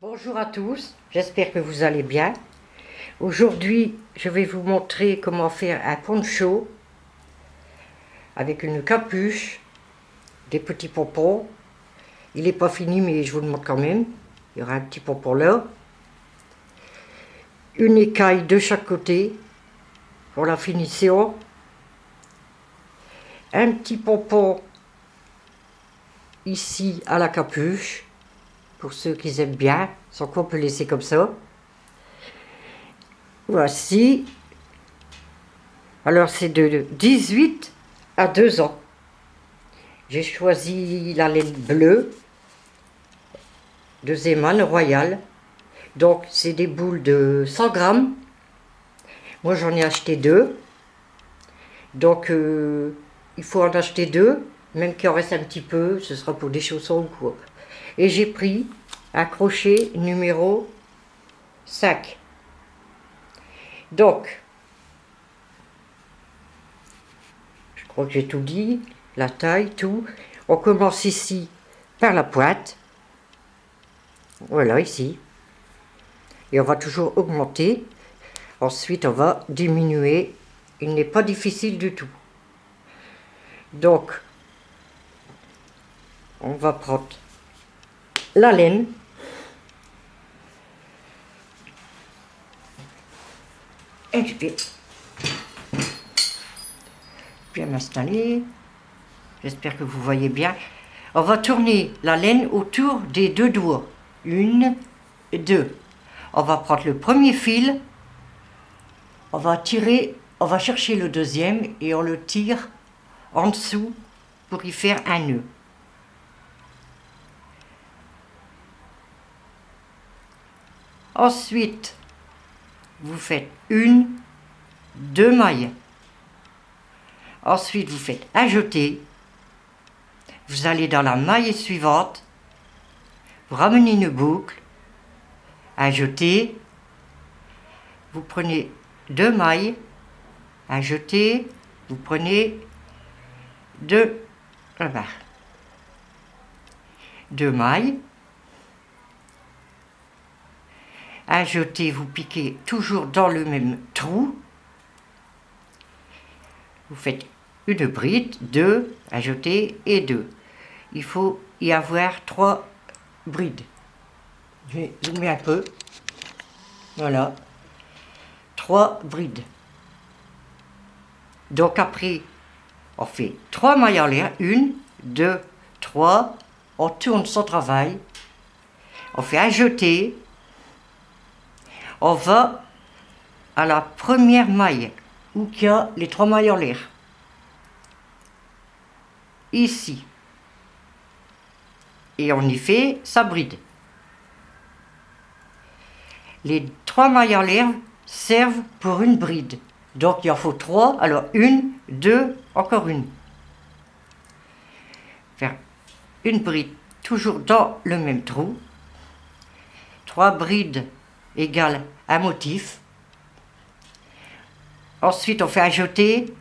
Bonjour à tous, j'espère que vous allez bien. Aujourd'hui, je vais vous montrer comment faire un poncho avec une capuche, des petits pompons. Il n'est pas fini, mais je vous le montre quand même. Il y aura un petit pompon là. Une écaille de chaque côté pour la finition. Un petit pompon ici à la capuche, pour ceux qui aiment bien, sans qu'on peut laisser comme ça. Voici. Alors c'est de 18 à 2 ans. J'ai choisi la laine bleue de Zeman Royal. Donc c'est des boules de 100 grammes. Moi j'en ai acheté 2. Donc il faut en acheter 2. Même qu'il en reste un petit peu, ce sera pour des chaussons ou quoi. Et j'ai pris un crochet numéro 5. Donc, je crois que j'ai tout dit, la taille, tout. On commence ici par la pointe. Voilà, ici. Et on va toujours augmenter. Ensuite, on va diminuer. Il n'est pas difficile du tout. Donc, on va prendre la laine. Et je vais bien m'installer. J'espère que vous voyez bien. On va tourner la laine autour des 2 doigts. 1, 2. On va prendre le premier fil. On va tirer, on va chercher le deuxième et on le tire en dessous pour y faire un nœud. Ensuite, vous faites 1, 2 mailles. Ensuite, vous faites un jeté. Vous allez dans la maille suivante. Vous ramenez une boucle. Un jeté. Vous prenez 2 mailles. Un jeté. Vous prenez 2 mailles. Un jeté, vous piquez toujours dans le même trou. Vous faites une bride, 2, un jeté et 2. Il faut y avoir 3 brides. Je vais zoomer un peu. Voilà. 3 brides. Donc après, on fait 3 mailles en l'air. 1, 2, 3. On tourne son travail. On fait un jeté. On va à la première maille où il y a les 3 mailles en l'air. Ici. Et on y fait sa bride. Les 3 mailles en l'air servent pour une bride. Donc il en faut 3. Alors 1, 2, encore une. Faire une bride toujours dans le même trou. 3 brides égale un motif. Ensuite on fait un jeté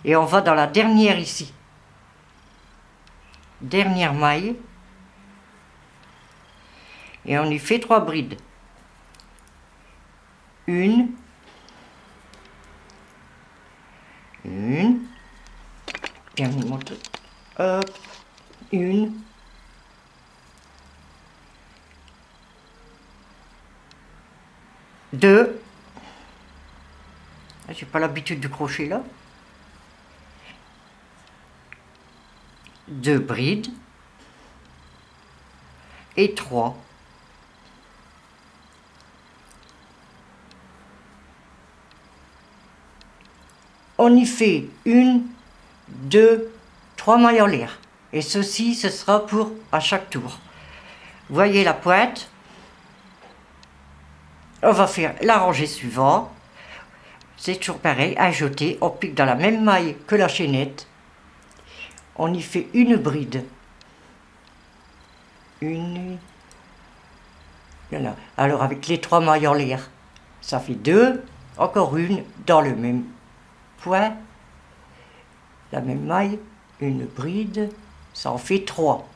et on va dans la dernière ici. Dernière maille. Et on y fait 3 brides. 1, 1, bien vous montrer. Hop, 1, 2. J'ai pas l'habitude du crochet là. 2 brides et 3. On y fait 1, 2, 3 mailles en l'air. Et ceci, ce sera pour à chaque tour. Voyez la pointe. On va faire la rangée suivante. C'est toujours pareil, un jeté. On pique dans la même maille que la chaînette. On y fait une bride. Une. Voilà. Alors avec les 3 mailles en l'air, ça fait 2. Encore une dans le même point. La même maille. Une bride. Ça en fait 3.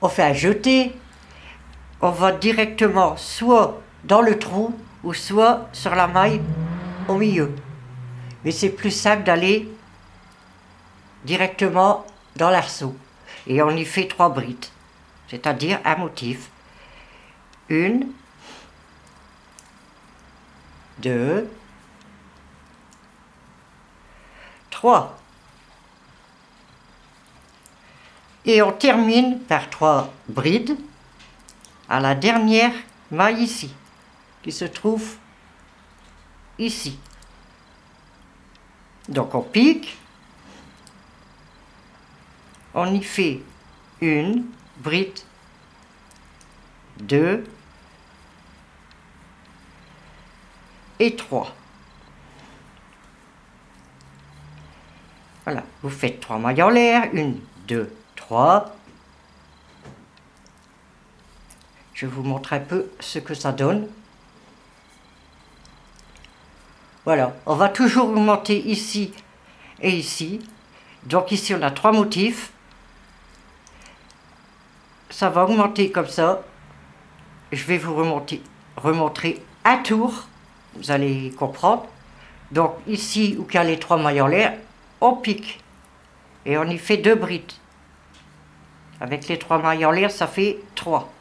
On fait un jeté. on va directement soit dans le trou ou soit sur la maille au milieu. Mais c'est plus simple d'aller directement dans l'arceau. Et on y fait 3 brides, c'est-à-dire un motif. 1, 2, 3. Et on termine par 3 brides à la dernière maille ici, qui se trouve ici. Donc on pique, on y fait 1 bride, 2 et 3. Voilà, vous faites 3 mailles en l'air, 1, 2, 3. Je vous montre un peu ce que ça donne. Voilà, on va toujours augmenter ici et ici. Donc ici on a 3 motifs. Ça va augmenter comme ça. Je vais vous remontrer un tour. Vous allez comprendre. Donc ici où il y a les 3 mailles en l'air, on pique. Et on y fait 2 brides. Avec les 3 mailles en l'air, ça fait 3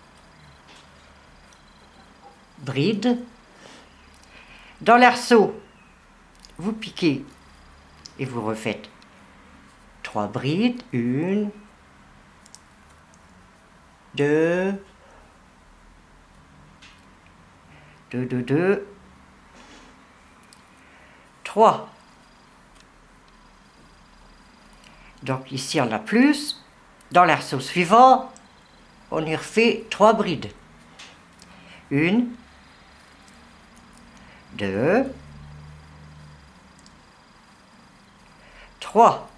brides. Dans l'arceau, vous piquez et vous refaites 3 brides. 1, 2, 2, 3. Donc ici on a plus. Dans l'arceau suivant, on y refait 3 brides. 1, 2, 3.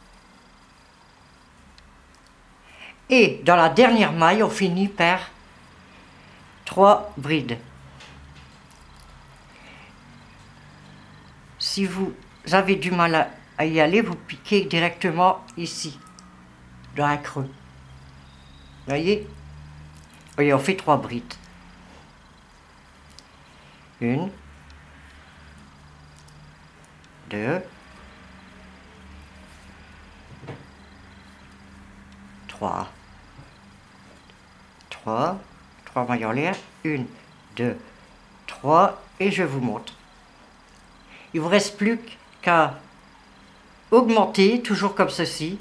Et dans la dernière maille, on finit par 3 brides. Si vous avez du mal à y aller, vous piquez directement ici, dans un creux. Voyez? Et on fait 3 brides. 1, 2, 3. 3 mailles en l'air. 1, 2, 3. Et je vous montre. Il ne vous reste plus qu'à augmenter, toujours comme ceci,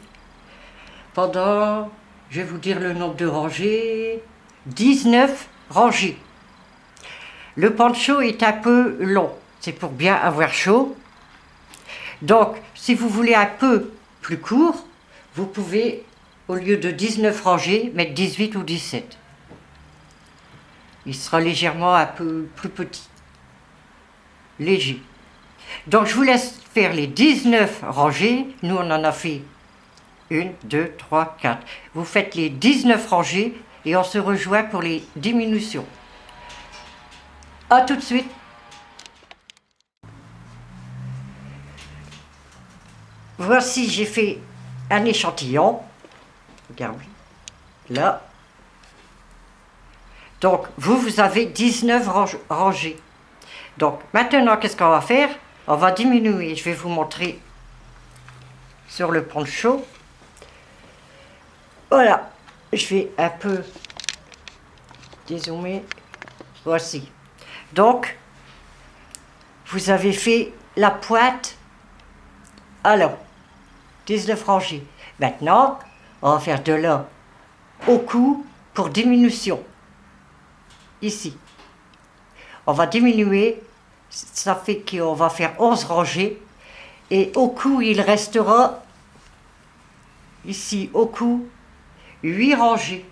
pendant, je vais vous dire le nombre de rangées, 19 rangées. Le poncho est un peu long, c'est pour bien avoir chaud. Donc, si vous voulez un peu plus court, vous pouvez, au lieu de 19 rangées, mettre 18 ou 17. Il sera légèrement un peu plus petit. Léger. Donc, je vous laisse faire les 19 rangées. Nous, on en a fait 1, 2, 3, 4. Vous faites les 19 rangées et on se rejoint pour les diminutions. A tout de suite. Voici, j'ai fait un échantillon. Regardez, là. Donc, vous avez 19 rangées. Donc, maintenant, qu'est-ce qu'on va faire? On va diminuer. Je vais vous montrer sur le poncho. Voilà. Je vais un peu dézoomer. Voici. Donc, vous avez fait la pointe. Alors, 19 rangées. Maintenant, on va faire de là au cou pour diminution. Ici. On va diminuer. Ça fait qu'on va faire 11 rangées. Et au cou, il restera, ici, au cou, 8 rangées.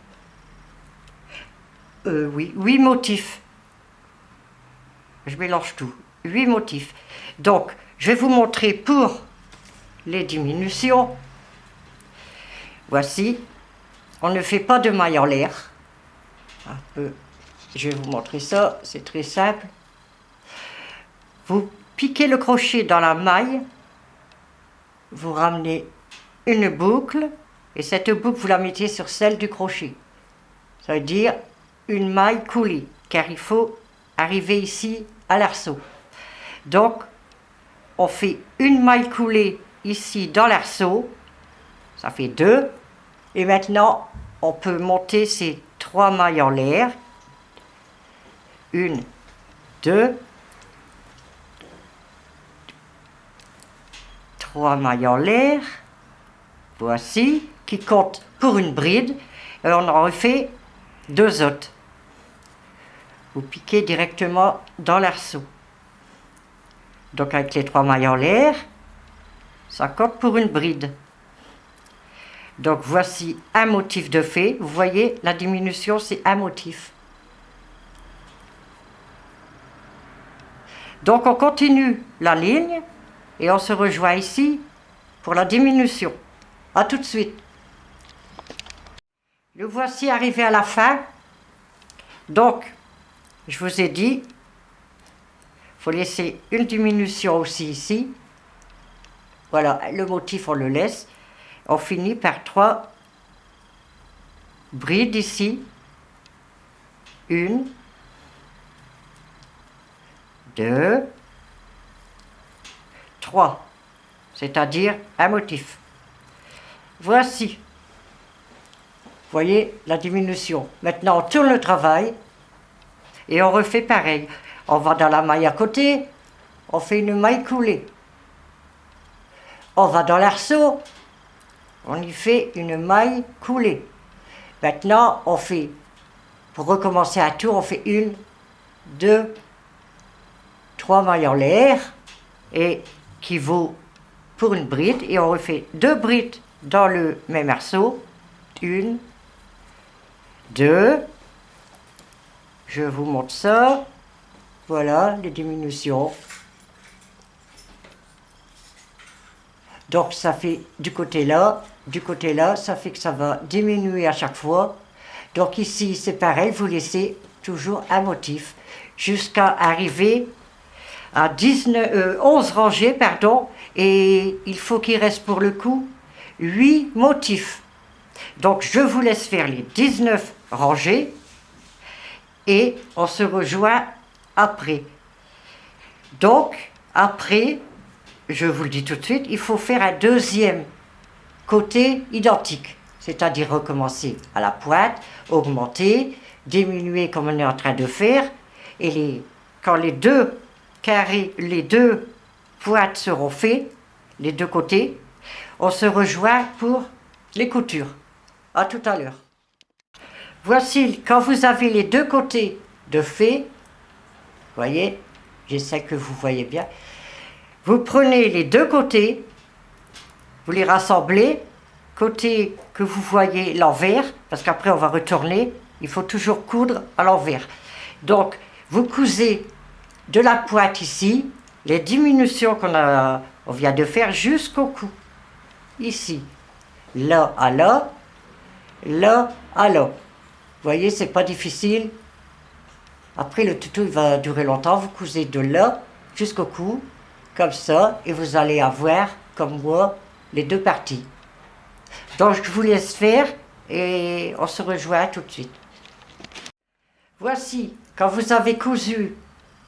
Oui, 8 motifs. Je mélange tout. 8 motifs. Donc, je vais vous montrer pour les diminutions. Voici. On ne fait pas de maille en l'air. Un peu. Je vais vous montrer ça. C'est très simple. Vous piquez le crochet dans la maille. Vous ramenez une boucle. Et cette boucle, vous la mettez sur celle du crochet. Ça veut dire une maille coulée, car il faut arriver ici à l'arceau. Donc, on fait une maille coulée ici dans l'arceau, ça fait 2, et maintenant, on peut monter ces 3 mailles en l'air. 1, 2, 3 mailles en l'air, voici, qui compte pour une bride, et on en refait 2 autres. Vous piquez directement dans l'arceau. Donc avec les 3 mailles en l'air, ça compte pour une bride. Donc voici un motif de fée. Vous voyez, la diminution, c'est un motif. Donc on continue la ligne et on se rejoint ici pour la diminution. A tout de suite. Le voici arrivé à la fin. Donc, je vous ai dit, il faut laisser une diminution aussi ici. Voilà, le motif on le laisse. On finit par 3 brides ici. 1, 2, 3. C'est-à-dire un motif. Voici. Vous voyez la diminution. Maintenant, on tourne le travail et on refait pareil. On va dans la maille à côté, on fait une maille coulée. On va dans l'arceau, on y fait une maille coulée. Maintenant, on fait, pour recommencer un tour, on fait 1, 2, 3 mailles en l'air, et qui vaut pour une bride, et on refait 2 brides dans le même arceau. 1, 2, je vous montre ça, voilà les diminutions. Donc ça fait du côté là, ça fait que ça va diminuer à chaque fois. Donc ici c'est pareil, vous laissez toujours un motif jusqu'à arriver à 11 rangées, pardon, et il faut qu'il reste pour le coup 8 motifs. Donc je vous laisse faire les 19 rangées et on se rejoint après. Donc après, je vous le dis tout de suite, il faut faire un deuxième côté identique, c'est-à-dire recommencer à la pointe, augmenter, diminuer comme on est en train de faire, et quand les 2 carrés, les 2 pointes seront faits, les 2 côtés, on se rejoint pour les coutures. À tout à l'heure. Voici, quand vous avez les 2 côtés de fait, voyez, j'essaie que vous voyez bien, vous prenez les 2 côtés, vous les rassemblez, côté que vous voyez l'envers, parce qu'après on va retourner, il faut toujours coudre à l'envers. Donc, vous cousez de la pointe ici, les diminutions on vient de faire jusqu'au cou. Ici, là à là, là à là. Vous voyez, c'est pas difficile. Après, le tuto il va durer longtemps. Vous cousez de là jusqu'au cou, comme ça, et vous allez avoir, comme moi, les 2 parties. Donc, je vous laisse faire et on se rejoint tout de suite. Voici, quand vous avez cousu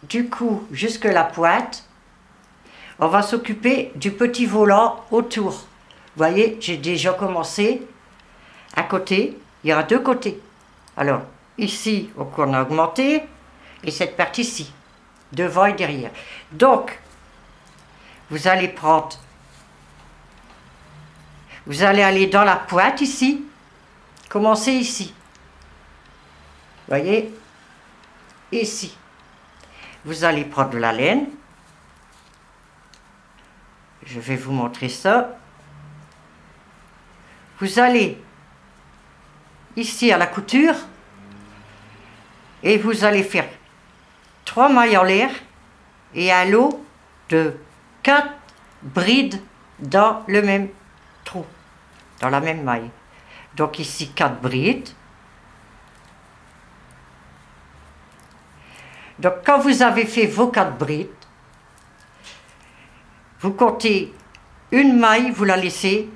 du cou jusque la pointe, on va s'occuper du petit volant autour. Vous voyez, j'ai déjà commencé. À côté, il y aura 2 côtés. Alors, ici, on a augmenté, et cette partie-ci, devant et derrière. Donc, vous allez prendre, vous allez aller dans la pointe ici, commencer ici. Vous voyez, ici. Vous allez prendre de la laine. Je vais vous montrer ça. Vous allez ici à la couture et vous allez faire 3 mailles en l'air et un lot de 4 brides dans le même trou, dans la même maille. Donc ici 4 brides. Donc quand vous avez fait vos 4 brides, vous comptez une maille, vous la laissez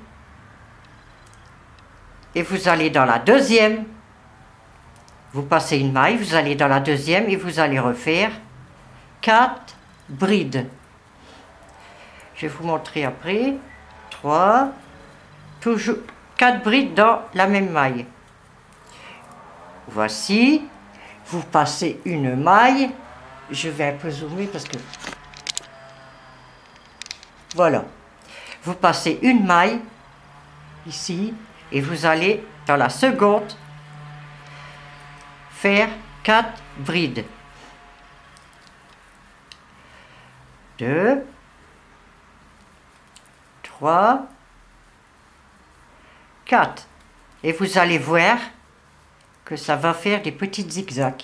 et vous allez dans la deuxième Vous passez une maille, vous allez dans la deuxième et vous allez refaire 4 brides. Je vais vous montrer après. 3, toujours 4 brides dans la même maille. Voici, vous passez une maille. Je vais un peu zoomer parce que... Voilà. Vous passez une maille ici et vous allez dans la seconde faire 4 brides. 2, 3, 4. Et vous allez voir que ça va faire des petits zigzags.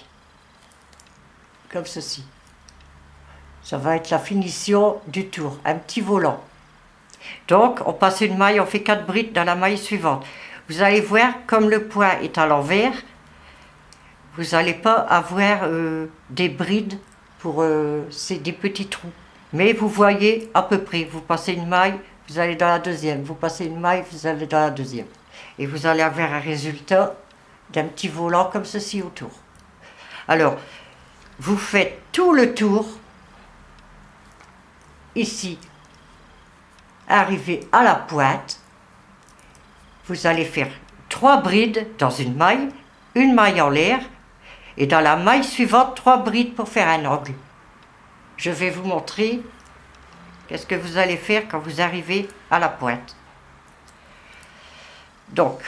Comme ceci. Ça va être la finition du tour, un petit volant. Donc, on passe une maille, on fait 4 brides dans la maille suivante. Vous allez voir, comme le point est à l'envers, vous n'allez pas avoir des brides pour c'est des petits trous. Mais vous voyez à peu près, vous passez une maille, vous allez dans la deuxième. Vous passez une maille, vous allez dans la deuxième. Et vous allez avoir un résultat d'un petit volant comme ceci autour. Alors, vous faites tout le tour, ici, arrivé à la pointe, vous allez faire 3 brides dans une maille en l'air, et dans la maille suivante, 3 brides pour faire un angle. Je vais vous montrer qu'est-ce que vous allez faire quand vous arrivez à la pointe. Donc,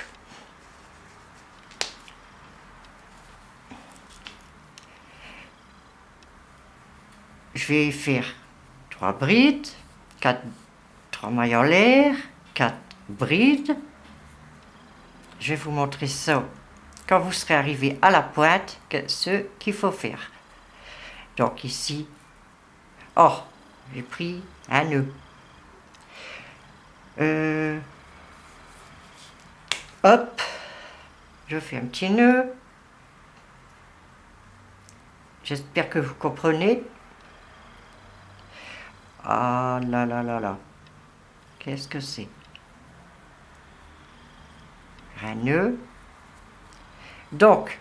je vais faire 3 brides, 3 mailles en l'air, 4 brides. Je vais vous montrer ça quand vous serez arrivé à la pointe, ce qu'il faut faire. Donc ici, oh, j'ai pris un nœud. Hop, je fais un petit nœud. J'espère que vous comprenez. Ah là là là là. Qu'est-ce que c'est? Un nœud. Donc,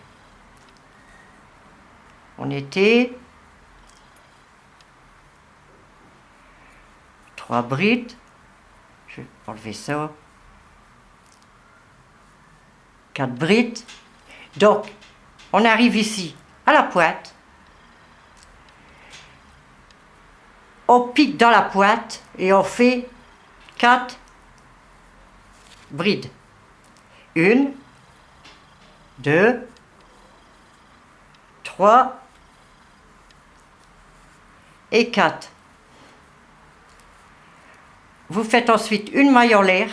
on était 3 brides. Je vais enlever ça. 4 brides. Donc, on arrive ici à la pointe. On pique dans la pointe et on fait 4 brides. 1, 2, 3 et 4. Vous faites ensuite une maille en l'air.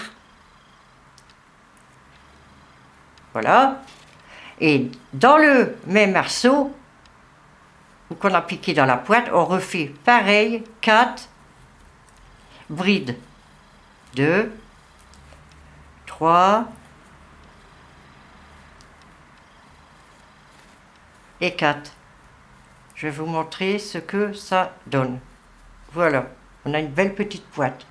Voilà. Et dans le même arceau qu'on a piqué dans la pointe, on refait pareil, 4 brides. 2, 3 et 4. Je vais vous montrer ce que ça donne. Voilà, on a une belle petite pointe.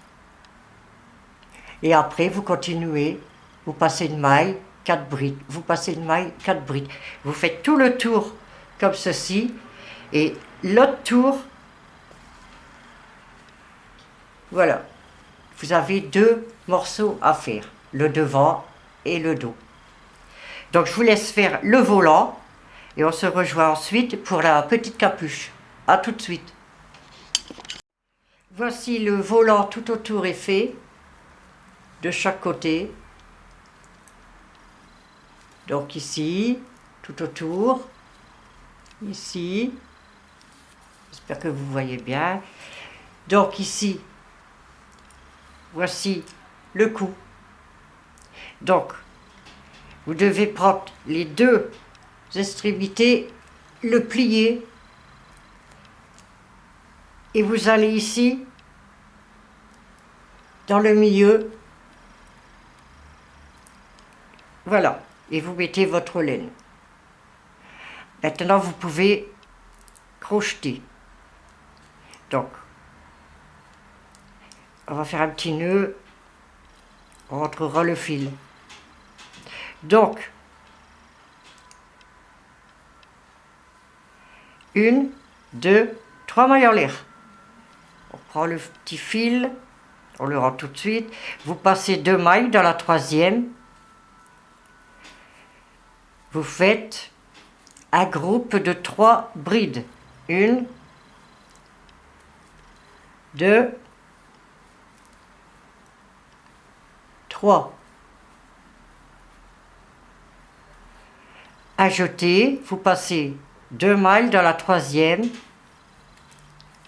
Et après, vous continuez, vous passez une maille, 4 brides. Vous passez une maille, 4 brides. Vous faites tout le tour comme ceci. Et l'autre tour, voilà. Vous avez 2 morceaux à faire, le devant et le dos. Donc je vous laisse faire le volant et on se rejoint ensuite pour la petite capuche. A tout de suite. Voici le volant tout autour est fait, de chaque côté. Donc ici, tout autour, ici. J'espère que vous voyez bien. Donc ici, voici le cou. Donc, vous devez prendre les 2 extrémités, le plier, et vous allez ici, dans le milieu. Voilà, et vous mettez votre laine. Maintenant, vous pouvez crocheter. Donc, on va faire un petit nœud, on rentrera le fil. Donc, 1, 2, 3 mailles en l'air. On prend le petit fil, on le rend tout de suite. Vous passez 2 mailles dans la troisième. Vous faites un groupe de 3 brides. 1, 2, 3. Ajoutez, vous passez 2 mailles dans la troisième.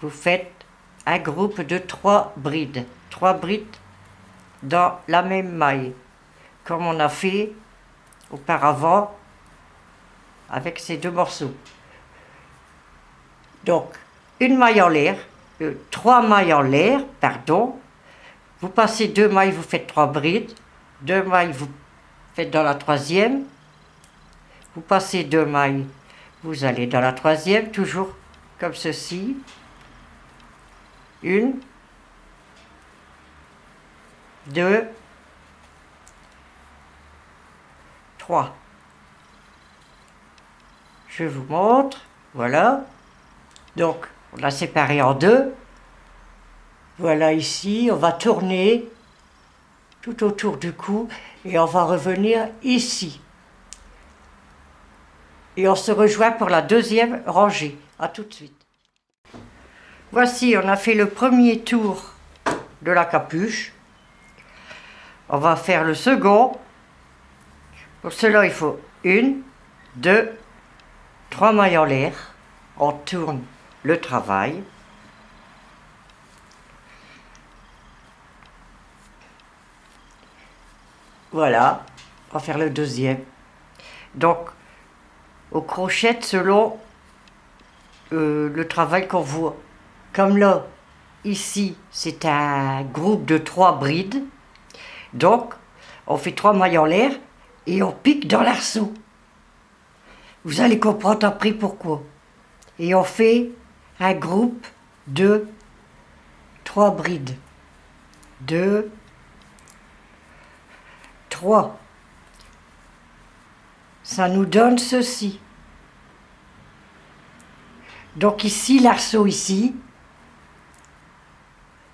Vous faites un groupe de 3 brides. 3 brides dans la même maille, comme on a fait auparavant avec ces 2 morceaux. Donc, une maille en l'air, 3 mailles en l'air, pardon. Vous passez 2 mailles, vous faites 3 brides. 2 mailles, vous faites dans la troisième. Vous passez 2 mailles, vous allez dans la troisième, toujours comme ceci. 1, 2, 3. Je vous montre, voilà. Donc, on l'a séparé en 2. Voilà ici, on va tourner tout autour du cou et on va revenir ici. Et on se rejoint pour la deuxième rangée. À tout de suite. Voici, on a fait le premier tour de la capuche. On va faire le second. Pour cela, il faut 1, 2, 3 mailles en l'air. On tourne le travail. Voilà, on va faire le deuxième. Donc, au crochet selon le travail qu'on voit. Comme là, ici, c'est un groupe de 3 brides. Donc, on fait 3 mailles en l'air et on pique dans l'arceau. Vous allez comprendre après pourquoi. Et on fait un groupe de 3 brides. 2, 3. Ça nous donne ceci. Donc ici, l'arceau ici,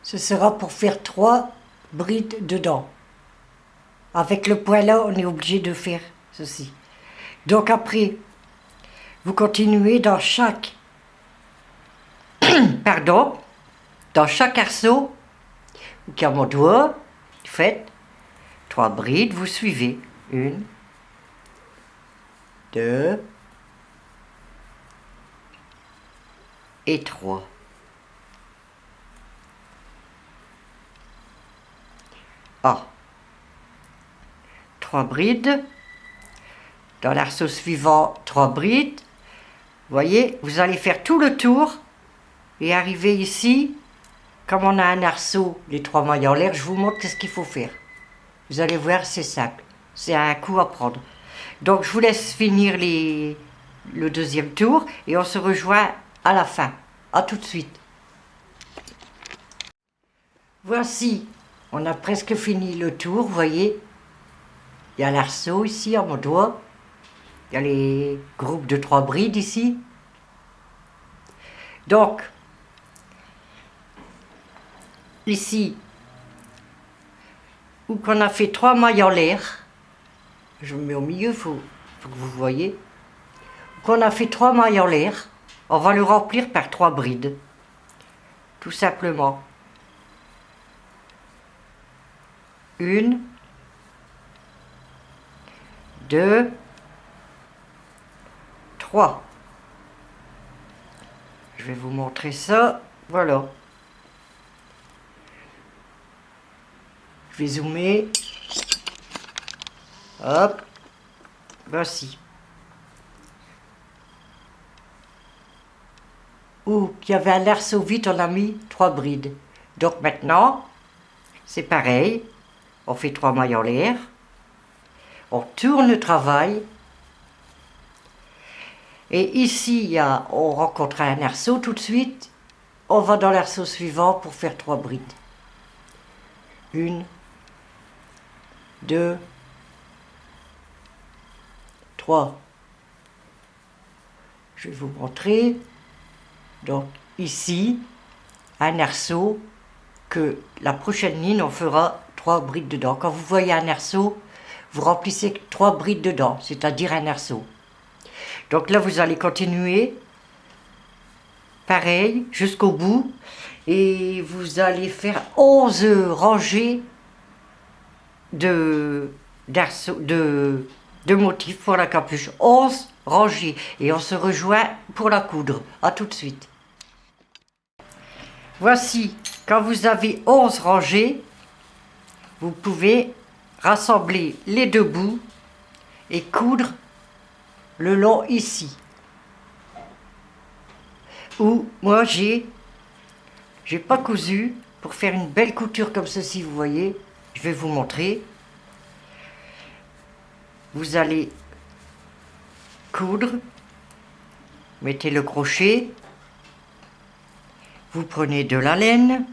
ce sera pour faire 3 brides dedans. Avec le point là, on est obligé de faire ceci. Donc après, vous continuez dans chaque, dans chaque arceau, qui a mon doigt, vous faites 3 brides, vous suivez. 1, 2 et 3. Ah, 3 brides. Dans l'arceau suivant, 3 brides. Vous voyez, vous allez faire tout le tour et arriver ici. Comme on a un arceau, les 3 mailles en l'air, je vous montre ce qu'il faut faire. Vous allez voir, c'est simple. C'est un coup à prendre. Donc, je vous laisse finir le deuxième tour et on se rejoint à la fin. À tout de suite. Voici, on a presque fini le tour, vous voyez. Il y a l'arceau ici, à mon doigt. Il y a les groupes de 3 brides ici. Donc, ici, où qu'on a fait 3 mailles en l'air, je me mets au milieu, faut que vous voyez, où qu'on a fait 3 mailles en l'air, on va le remplir par 3 brides, tout simplement. 1, 2, 3. Je vais vous montrer ça, voilà. Je vais zoomer. Hop, voici. Où il y avait un arceau vide, on a mis 3 brides. Donc maintenant, c'est pareil. On fait 3 mailles en l'air. On tourne le travail. Et ici, on rencontre un arceau tout de suite. On va dans l'arceau suivant pour faire 3 brides. 1, 2, 3. Je vais vous montrer. Donc ici, un arceau, que la prochaine ligne, on fera 3 brides dedans. Quand vous voyez un arceau, vous remplissez 3 brides dedans, c'est-à-dire un arceau. Donc là, vous allez continuer, pareil, jusqu'au bout, et vous allez faire 11 rangées de motifs pour la capuche. 11 rangées, et on se rejoint pour la coudre. À tout de suite. Voici, quand vous avez 11 rangées, vous pouvez rassembler les deux bouts et coudre le long ici. Ou moi j'ai pas cousu pour faire une belle couture comme ceci, vous voyez. Je vais vous montrer. Vous allez coudre, mettez le crochet, vous prenez de la laine,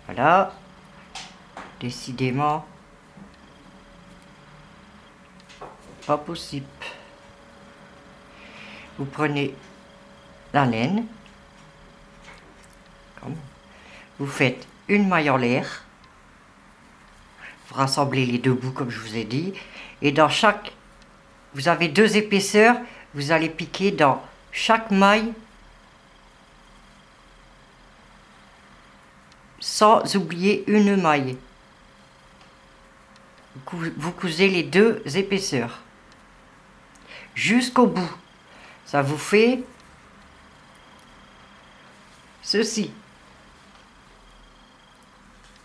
voilà, décidément, pas possible. Vous prenez la laine, vous faites une maille en l'air, vous rassemblez les deux bouts comme je vous ai dit, et dans chaque, vous avez 2 épaisseurs, vous allez piquer dans chaque maille, sans oublier une maille. Vous cousez les 2 épaisseurs jusqu'au bout. Ça vous fait ceci.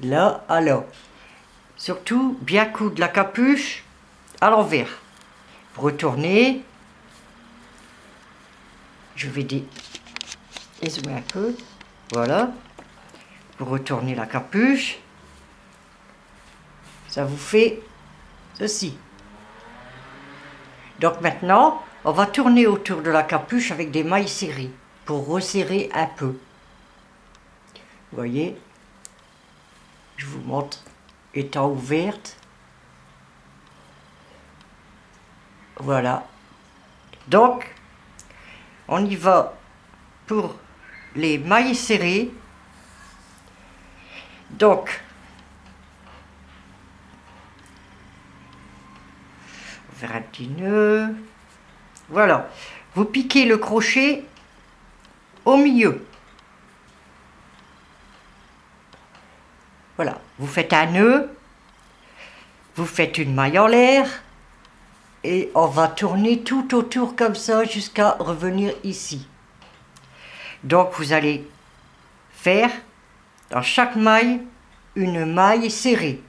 Là, alors, surtout bien coudre la capuche à l'envers. Vous retournez. Je vais dézoomer un peu. Voilà. Vous retournez la capuche. Ça vous fait ceci. Donc maintenant, on va tourner autour de la capuche avec des mailles serrées pour resserrer un peu. Vous voyez, je vous montre étant ouverte. Voilà. Donc, on y va pour les mailles serrées. Donc, on va faire un petit nœud. Voilà. Vous piquez le crochet au milieu. Voilà. Vous faites un nœud. Vous faites une maille en l'air. Et on va tourner tout autour comme ça jusqu'à revenir ici. Donc vous allez faire dans chaque maille une maille serrée.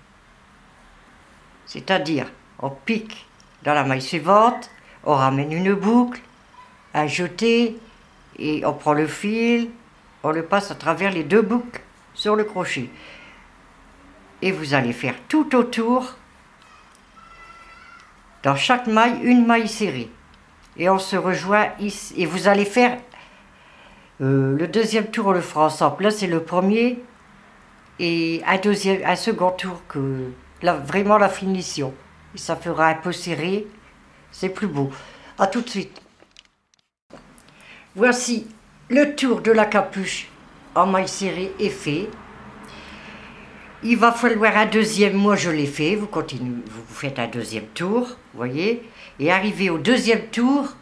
C'est-à-dire, on pique dans la maille suivante, on ramène une boucle, un jeté, et on prend le fil, on le passe à travers les 2 boucles sur le crochet. Et vous allez faire tout autour, dans chaque maille, une maille serrée. Et on se rejoint ici. Et vous allez faire le deuxième tour, on le fera ensemble. Là, c'est le premier. Et un second tour, que là, vraiment la finition. Et ça fera un peu serré. C'est plus beau. À tout de suite. Voici le tour de la capuche en maille serrée est fait. Il va falloir un deuxième, moi je l'ai fait, vous continuez, vous faites un deuxième tour, vous voyez, et arrivé au deuxième tour,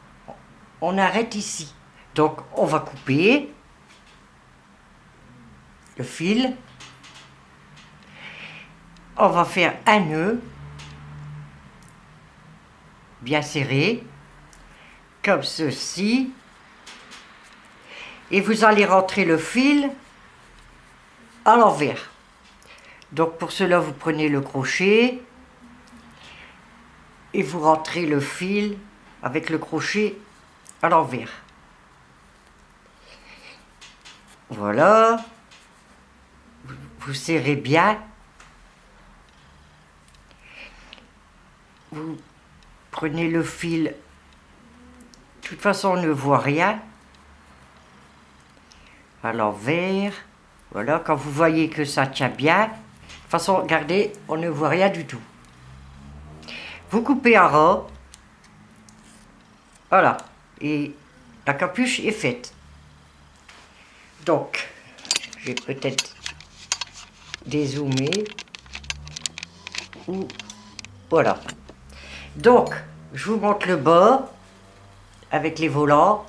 on arrête ici. Donc on va couper le fil, on va faire un nœud bien serré, comme ceci, et vous allez rentrer le fil à l'envers. Donc pour cela, vous prenez le crochet et vous rentrez le fil avec le crochet à l'envers. Voilà. Vous serrez bien. Vous prenez le fil. De toute façon, on ne voit rien. À l'envers. Voilà, quand vous voyez que ça tient bien. De toute façon, regardez, on ne voit rien du tout. vous coupez à ras. Voilà. Et la capuche est faite. Donc, je vais peut-être dézoomer. Ou voilà. Donc, je vous montre le bas avec les volants.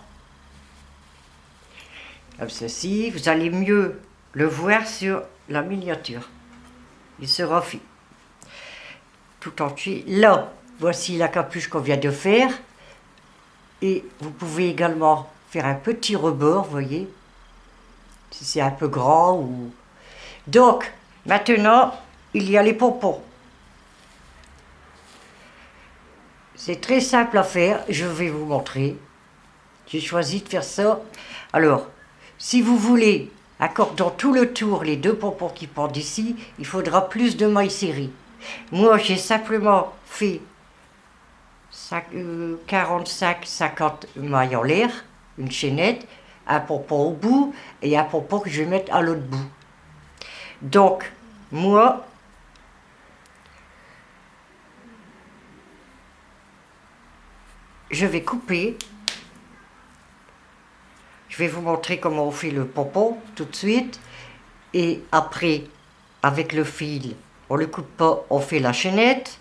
Comme ceci, vous allez mieux le voir sur la miniature. Il sera fait tout entier. Là, voici la capuche qu'on vient de faire. Et vous pouvez également faire un petit rebord, voyez, si c'est un peu grand ou... Donc, maintenant, il y a les pompons. C'est très simple à faire, je vais vous montrer. J'ai choisi de faire ça. Alors, si vous voulez, accordant tout le tour les deux pompons qui pendent ici, il faudra plus de mailles serrées. Moi, j'ai simplement fait 45-50 mailles en l'air, une chaînette, un pompon au bout et un pompon que je vais mettre à l'autre bout. Donc, moi, je vais couper. Je vais vous montrer comment on fait le pompon tout de suite. Et après, avec le fil, on ne le coupe pas, on fait la chaînette.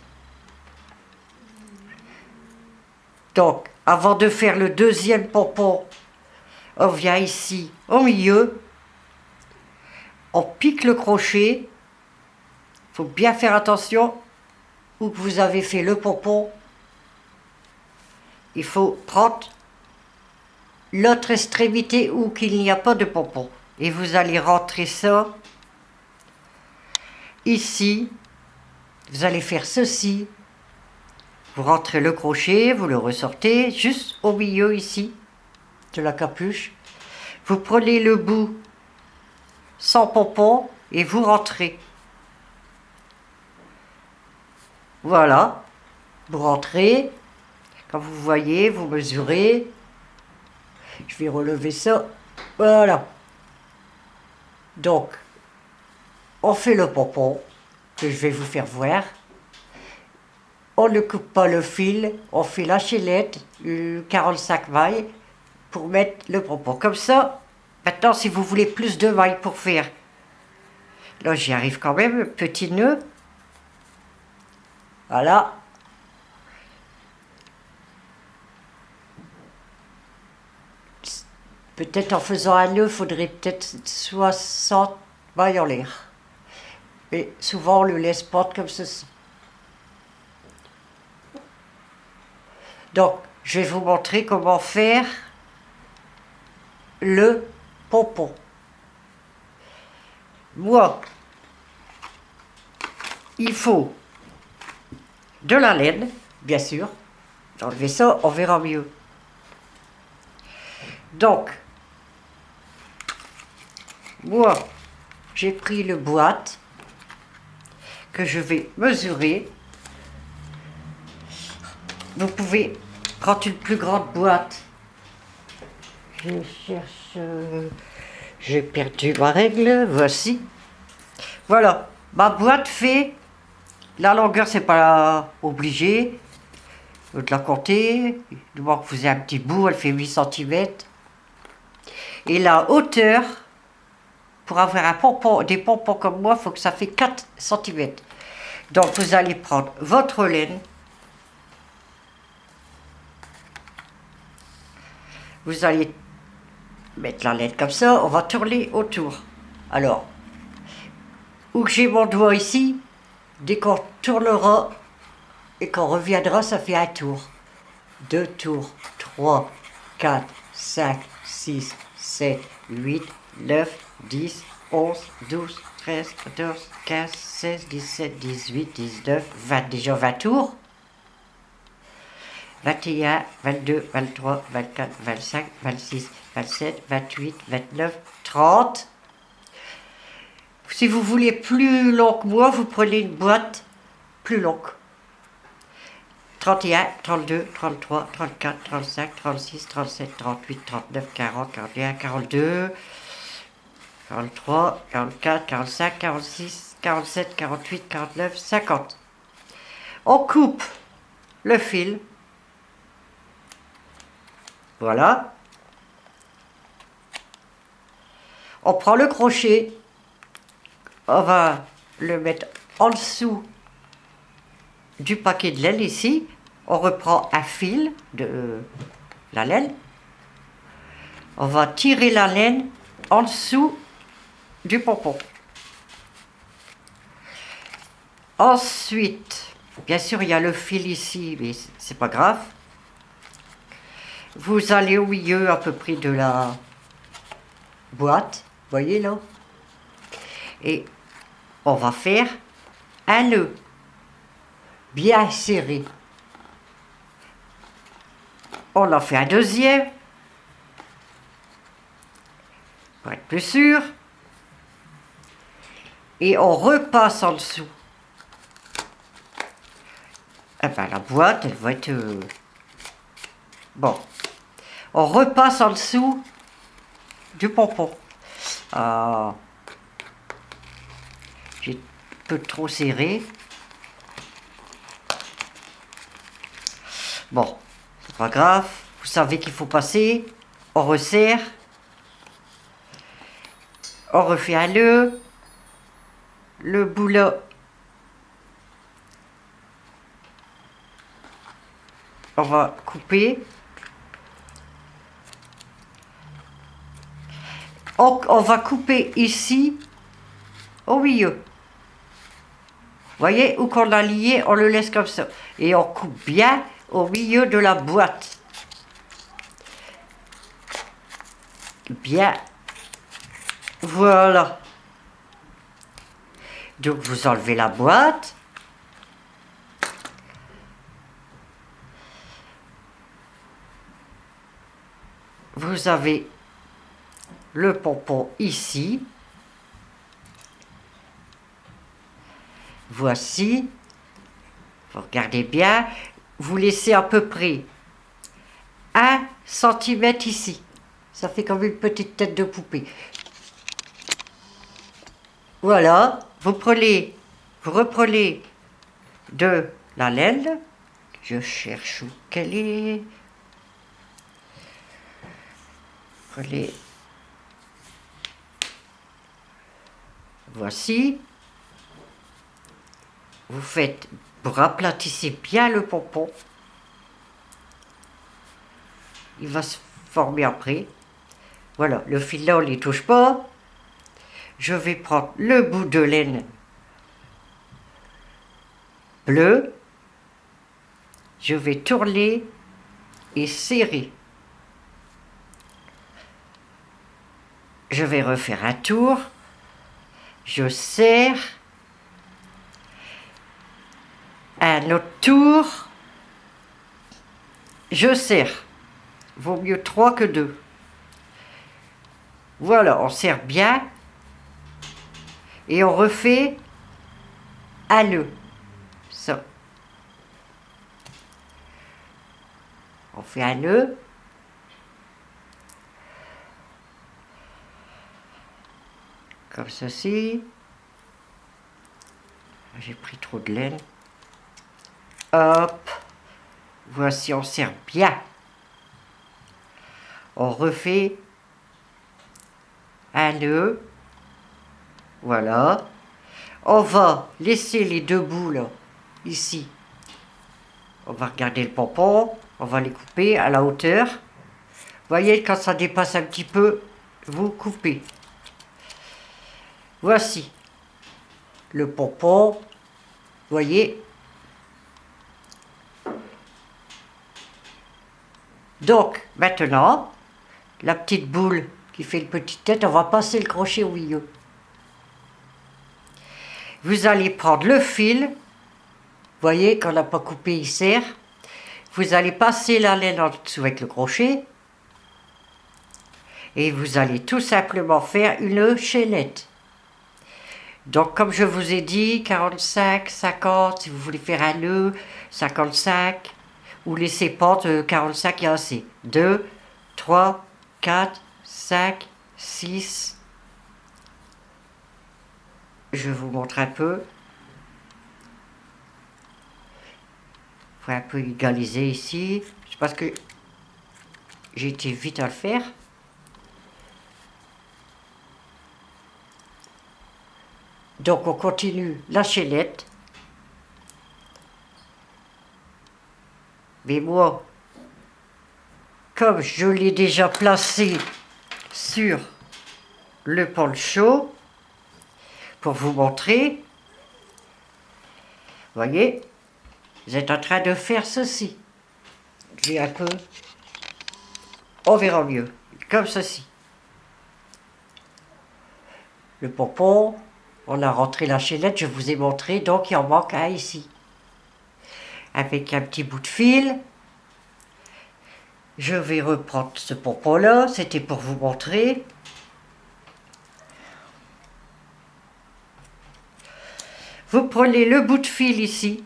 Donc, avant de faire le deuxième pompon, on vient ici au milieu. On pique le crochet. Il faut bien faire attention où vous avez fait le pompon. Il faut prendre l'autre extrémité où qu'il n'y a pas de pompon. Et vous allez rentrer ça ici. Vous allez faire ceci. Vous rentrez le crochet, vous le ressortez juste au milieu ici de la capuche. Vous prenez le bout sans pompon et vous rentrez. Voilà. Vous rentrez. Comme vous voyez, vous mesurez. Je vais relever ça. Voilà. Donc, on fait le pompon que je vais vous faire voir. On ne coupe pas le fil, on fait la chaînette, 45 mailles pour mettre le pompon. Comme ça, maintenant si vous voulez plus de mailles pour faire, là j'y arrive quand même, petit nœud. Voilà. Peut-être en faisant un nœud, il faudrait peut-être 60 mailles en l'air. Et souvent on le laisse pendre comme ceci. Donc, je vais vous montrer comment faire le pompon. Moi, il faut de la laine, bien sûr. J'enlève ça, on verra mieux. Donc, moi, j'ai pris le boîte que je vais mesurer. Vous pouvez prendre une plus grande boîte. Je cherche... j'ai perdu ma règle, voici. Voilà, ma boîte fait... La longueur, c'est pas obligé de la compter. Du moins que vous ayez un petit bout, elle fait 8 cm. Et la hauteur, pour avoir un pompon, des pompons comme moi, il faut que ça fait 4 cm. Donc vous allez prendre votre laine. Vous allez mettre la laine comme ça, on va tourner autour. Alors, où j'ai mon doigt ici, dès qu'on tournera et qu'on reviendra, ça fait un tour. 2 tours, 3, 4, 5, 6, 7, 8, 9, 10, 11, 12, 13, 14, 15, 16, 17, 18, 19, 20, déjà 20 tours. 21, 22, 23, 24, 25, 26, 27, 28, 29, 30. Si vous voulez plus long que moi, vous prenez une boîte plus longue. 31, 32, 33, 34, 35, 36, 37, 38, 39, 40, 41, 42, 43, 44, 45, 46, 47, 48, 49, 50. On coupe le fil. Voilà. On prend le crochet, on va le mettre en dessous du paquet de laine ici. On reprend un fil de la laine. On va tirer la laine en dessous du pompon. Ensuite, bien sûr, il y a le fil ici, mais c'est pas grave. Vous allez au milieu à peu près de la boîte, voyez là. Et on va faire un nœud bien serré. On en fait un deuxième, pour être plus sûr. Et on repasse en dessous. Eh ben, la boîte, elle va être... Bon. On repasse en dessous du pompon. Ah. J'ai un peu trop serré. Bon, c'est pas grave. Vous savez qu'il faut passer. On resserre. On refait un nœud. Le bout là. On va couper. On va couper ici, au milieu. Voyez, où qu'on a lié, on le laisse comme ça. Et on coupe bien au milieu de la boîte. Bien. Voilà. Donc vous enlevez la boîte. Vous avez le pompon ici. Voici. Vous regardez bien. Vous laissez à peu près 1 centimètre ici. Ça fait comme une petite tête de poupée. Voilà. Vous reprenez de la laine. Je cherche où qu'elle est. Prenez. Voici. Vous raplatissez bien le pompon. Il va se former après. Voilà, le fil là, on ne les touche pas. Je vais prendre le bout de laine bleu. Je vais tourner et serrer. Je vais refaire un tour. Je serre. Un autre tour. Je serre. Vaut mieux 3 que 2. Voilà, on serre bien. Et on refait un nœud. Ça. On fait un nœud. Comme ceci. J'ai pris trop de laine. Hop. Voici, on serre bien. On refait un nœud. Voilà. On va laisser les deux bouts là, ici. On va regarder le pompon. On va les couper à la hauteur. Voyez, quand ça dépasse un petit peu, vous coupez. Voici le pompon. Voyez. Donc, maintenant, la petite boule qui fait une petite tête, on va passer le crochet au milieu. Vous allez prendre le fil. Voyez, qu'on n'a pas coupé, il serre. Vous allez passer la laine en dessous avec le crochet. Et vous allez tout simplement faire une chaînette. Donc, comme je vous ai dit, 45, 50, si vous voulez faire un nœud, 55, ou laisser pendre 45 et assez. 2, 3, 4, 5, 6. Je vous montre un peu. faut un peu égaliser ici. C'est parce que j'ai été vite à le faire. Donc on continue la chaînette. Mais moi, comme je l'ai déjà placé sur le poncho, pour vous montrer, voyez, vous êtes en train de faire ceci. J'ai un peu, on verra mieux, comme ceci. Le pompon, on a rentré la chaînette, je vous ai montré, donc il en manque un ici. Avec un petit bout de fil. Je vais reprendre ce pompon-là, c'était pour vous montrer. Vous prenez le bout de fil ici,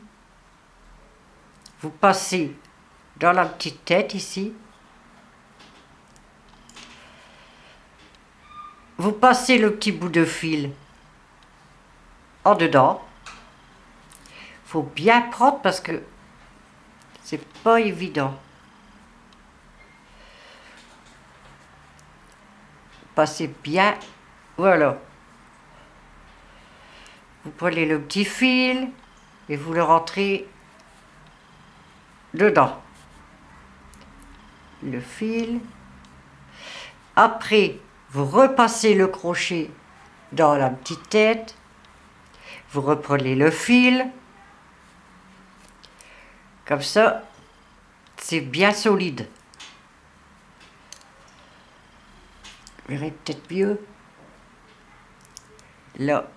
vous passez dans la petite tête ici, vous passez le petit bout de fil en dedans. Faut bien prendre parce que c'est pas évident. Passez bien, voilà. Vous prenez le petit fil et vous le rentrez dedans. Le fil. Après, vous repassez le crochet dans la petite tête. Vous reprenez le fil. Comme ça, c'est bien solide. Vous verrez peut-être mieux. Là.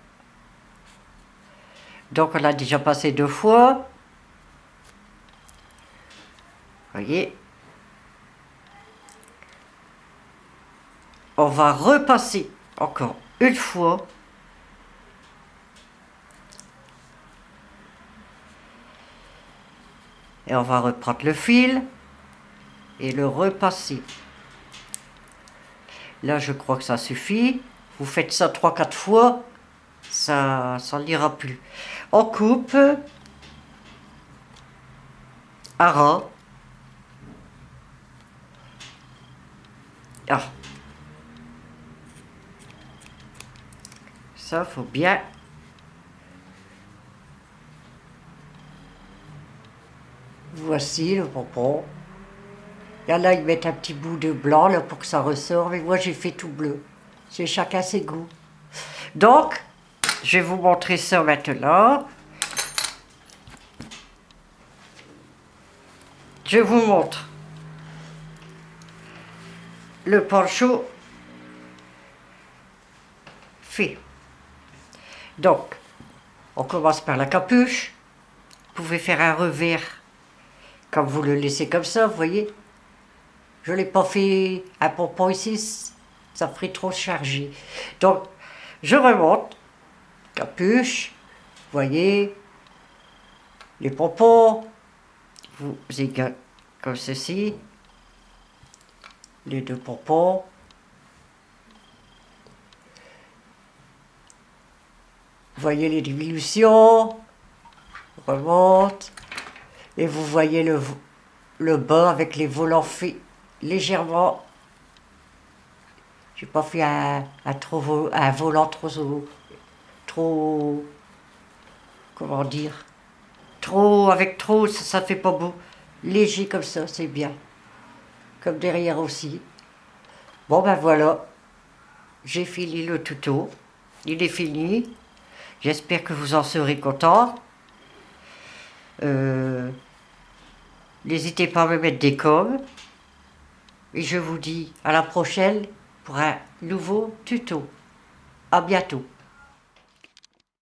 Donc on l'a déjà passé 2 fois. Voyez. On va repasser encore une fois. Et on va reprendre le fil et le repasser. Là, je crois que ça suffit. Vous faites ça 3-4 fois, ça n'ira plus. On coupe à ras. Ah. Ça, faut bien. Voici le pompon. Et là, ils mettent un petit bout de blanc là, pour que ça ressort. Mais moi, j'ai fait tout bleu. C'est chacun ses goûts. Donc, je vais vous montrer ça maintenant. Je vous montre le poncho fait. Donc, on commence par la capuche. Vous pouvez faire un revers comme vous le laissez comme ça, vous voyez. Je ne l'ai pas fait un pompon ici, ça ferait trop chargé. Donc, je remonte, capuche, vous voyez, les pompons, vous égale comme ceci, les 2 pompons. Vous voyez les dilutions, remonte, et vous voyez le bas avec les volants faits légèrement. J'ai pas fait un volant trop, comment dire, avec trop, ça fait pas beau. Léger comme ça, c'est bien. Comme derrière aussi. Bon ben voilà, j'ai fini le tuto. Il est fini. J'espère que vous en serez contents. N'hésitez pas à me mettre des coms. Et je vous dis à la prochaine pour un nouveau tuto. À bientôt.